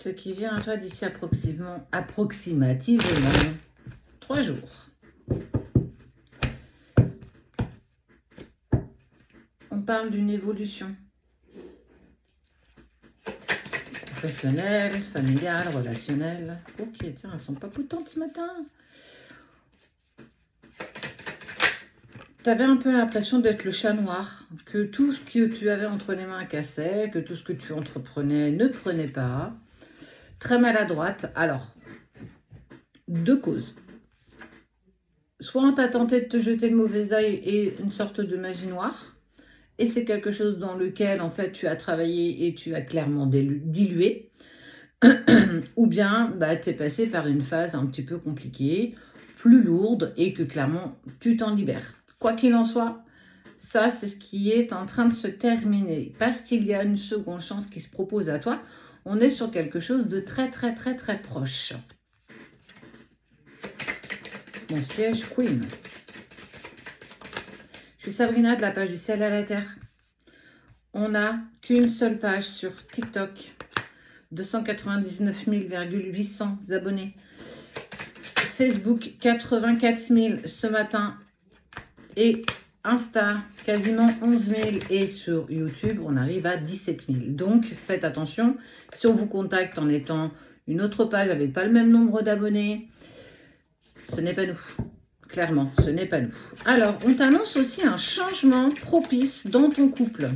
Ce qui vient à toi d'ici approximativement 3 jours. On parle d'une évolution. Professionnelle, familiale, relationnelle. Ok, tiens, elles sont pas potentes ce matin. Tu avais un peu l'impression d'être le chat noir, que tout ce que tu avais entre les mains cassait, que tout ce que tu entreprenais ne prenait pas. Très maladroite. Alors, deux causes. Soit on t'a tenté de te jeter le mauvais œil et une sorte de magie noire, et c'est quelque chose dans lequel, en fait, tu as travaillé et tu as clairement dilué. Ou bien, tu es passé par une phase un petit peu compliquée, plus lourde, et que clairement, tu t'en libères. Quoi qu'il en soit, ça, c'est ce qui est en train de se terminer. Parce qu'il y a une seconde chance qui se propose à toi. On est sur quelque chose de très, très, très, très proche. Mon siège Queen. Je suis Sabrina de la page du ciel à la terre. On n'a qu'une seule page sur TikTok. 299 800 abonnés. Facebook, 84 000 ce matin. Et Insta, quasiment 11 000. Et sur YouTube, on arrive à 17 000. Donc, faites attention. Si on vous contacte en étant une autre page avec pas le même nombre d'abonnés, ce n'est pas nous. Clairement, ce n'est pas nous. Alors, on t'annonce aussi un changement propice dans ton couple.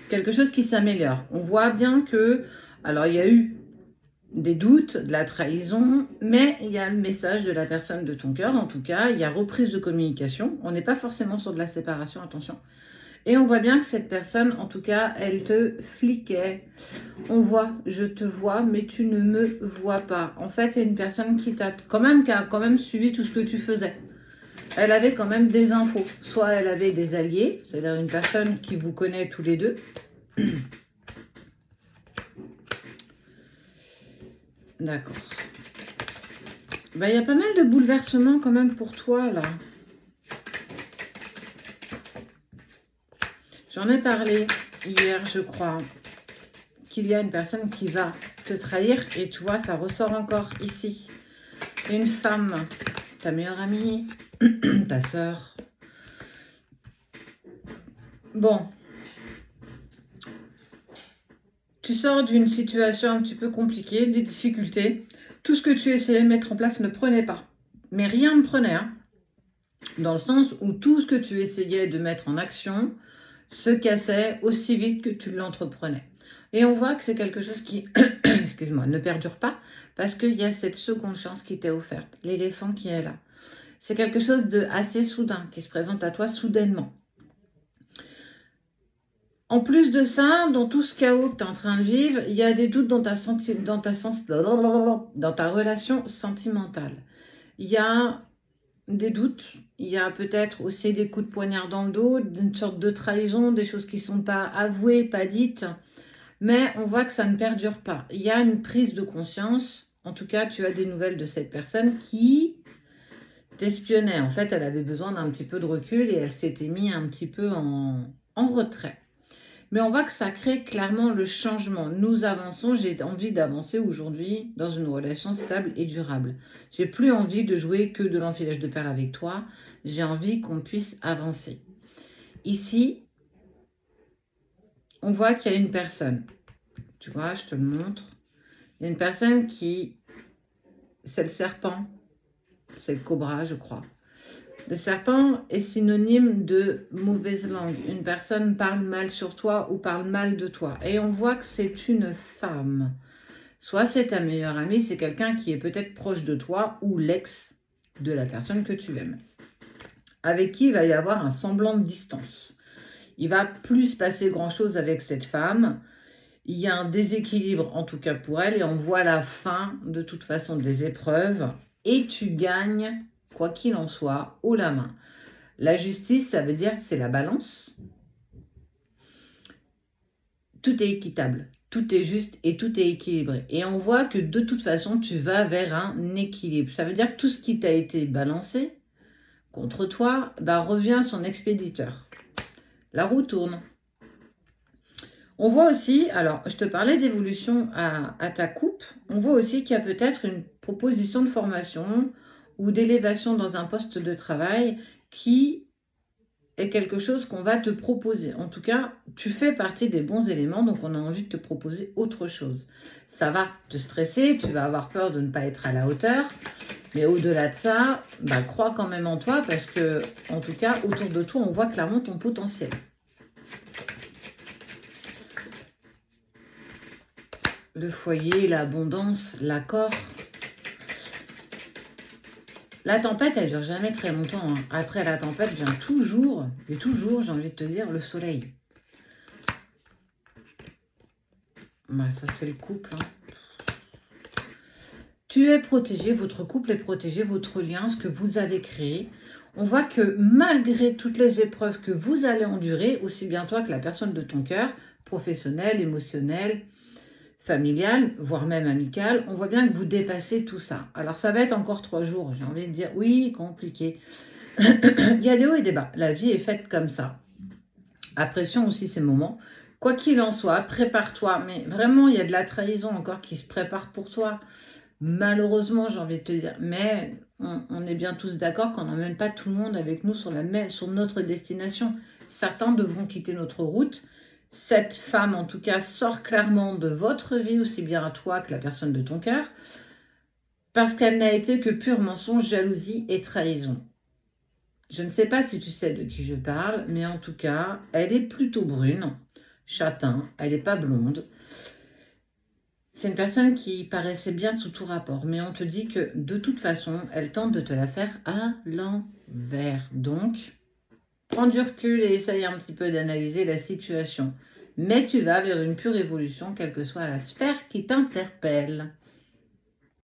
Quelque chose qui s'améliore. On voit bien que, alors il y a eu des doutes, de la trahison, mais il y a le message de la personne de ton cœur. En tout cas, il y a reprise de communication. On n'est pas forcément sur de la séparation, attention. Et on voit bien que cette personne, en tout cas, elle te fliquait. On voit, je te vois, mais tu ne me vois pas. En fait, c'est une personne qui a quand même suivi tout ce que tu faisais. Elle avait quand même des infos. Soit elle avait des alliés, c'est-à-dire une personne qui vous connaît tous les deux. D'accord. Il y a pas mal de bouleversements quand même pour toi, là. J'en ai parlé hier, je crois, qu'il y a une personne qui va te trahir. Et tu vois, ça ressort encore ici. Une femme, ta meilleure amie, ta sœur. Bon. Tu sors d'une situation un petit peu compliquée, des difficultés. Tout ce que tu essayais de mettre en place ne prenait pas. Mais rien ne prenait, hein. Dans le sens où tout ce que tu essayais de mettre en action se cassait aussi vite que tu l'entreprenais. Et on voit que c'est quelque chose qui, excuse-moi, ne perdure pas parce qu'il y a cette seconde chance qui t'est offerte, l'éléphant qui est là. C'est quelque chose de assez soudain qui se présente à toi soudainement. En plus de ça, dans tout ce chaos que tu es en train de vivre, il y a des doutes dans ta relation sentimentale. Il y a des doutes, il y a peut-être aussi des coups de poignard dans le dos, une sorte de trahison, des choses qui ne sont pas avouées, pas dites, mais on voit que ça ne perdure pas. Il y a une prise de conscience, en tout cas tu as des nouvelles de cette personne qui t'espionnait. En fait, elle avait besoin d'un petit peu de recul et elle s'était mise un petit peu en retrait. Mais on voit que ça crée clairement le changement. Nous avançons, j'ai envie d'avancer aujourd'hui dans une relation stable et durable. J'ai plus envie de jouer que de l'enfilage de perles avec toi. J'ai envie qu'on puisse avancer. Ici, on voit qu'il y a une personne. Tu vois, je te le montre. Il y a une personne qui... C'est le serpent. C'est le cobra, je crois. Le serpent est synonyme de mauvaise langue. Une personne parle mal sur toi ou parle mal de toi. Et on voit que c'est une femme. Soit c'est ta meilleure amie, c'est quelqu'un qui est peut-être proche de toi ou l'ex de la personne que tu aimes. Avec qui il va y avoir un semblant de distance. Il va plus se passer grand-chose avec cette femme. Il y a un déséquilibre en tout cas pour elle et on voit la fin de toute façon des épreuves. Et tu gagnes quoi qu'il en soit, haut la main. La justice, ça veut dire c'est la balance. Tout est équitable, tout est juste et tout est équilibré. Et on voit que de toute façon, tu vas vers un équilibre. Ça veut dire que tout ce qui t'a été balancé contre toi revient à son expéditeur. La roue tourne. On voit aussi, alors je te parlais d'évolution à ta coupe, on voit aussi qu'il y a peut-être une proposition de formation ou d'élévation dans un poste de travail qui est quelque chose qu'on va te proposer. En tout cas, tu fais partie des bons éléments, donc on a envie de te proposer autre chose. Ça va te stresser, tu vas avoir peur de ne pas être à la hauteur, mais au-delà de ça, bah, crois quand même en toi parce que, en tout cas, autour de toi, on voit clairement ton potentiel. Le foyer, l'abondance, l'accord. La tempête, elle dure jamais très longtemps, hein. Après la tempête vient toujours, et toujours, j'ai envie de te dire, le soleil. Bah, ça, c'est le couple, hein. Tu es protégé, votre couple est protégé, votre lien, ce que vous avez créé. On voit que malgré toutes les épreuves que vous allez endurer, aussi bien toi que la personne de ton cœur, professionnelle, émotionnelle, familiale, voire même amicale, on voit bien que vous dépassez tout ça. Alors ça va être encore 3 jours, j'ai envie de dire, oui, compliqué. Il y a des hauts et des bas, la vie est faite comme ça. Apprécions aussi ces moments. Quoi qu'il en soit, prépare-toi, mais vraiment, il y a de la trahison encore qui se prépare pour toi. Malheureusement, j'ai envie de te dire, mais on est bien tous d'accord qu'on n'emmène pas tout le monde avec nous sur notre destination. Certains devront quitter notre route. Cette femme, en tout cas, sort clairement de votre vie, aussi bien à toi que la personne de ton cœur, parce qu'elle n'a été que pur mensonge, jalousie et trahison. Je ne sais pas si tu sais de qui je parle, mais en tout cas, elle est plutôt brune, châtain, elle n'est pas blonde. C'est une personne qui paraissait bien sous tout rapport, mais on te dit que de toute façon, elle tente de te la faire à l'envers. Donc, prends du recul et essaye un petit peu d'analyser la situation. Mais tu vas vers une pure évolution, quelle que soit la sphère qui t'interpelle.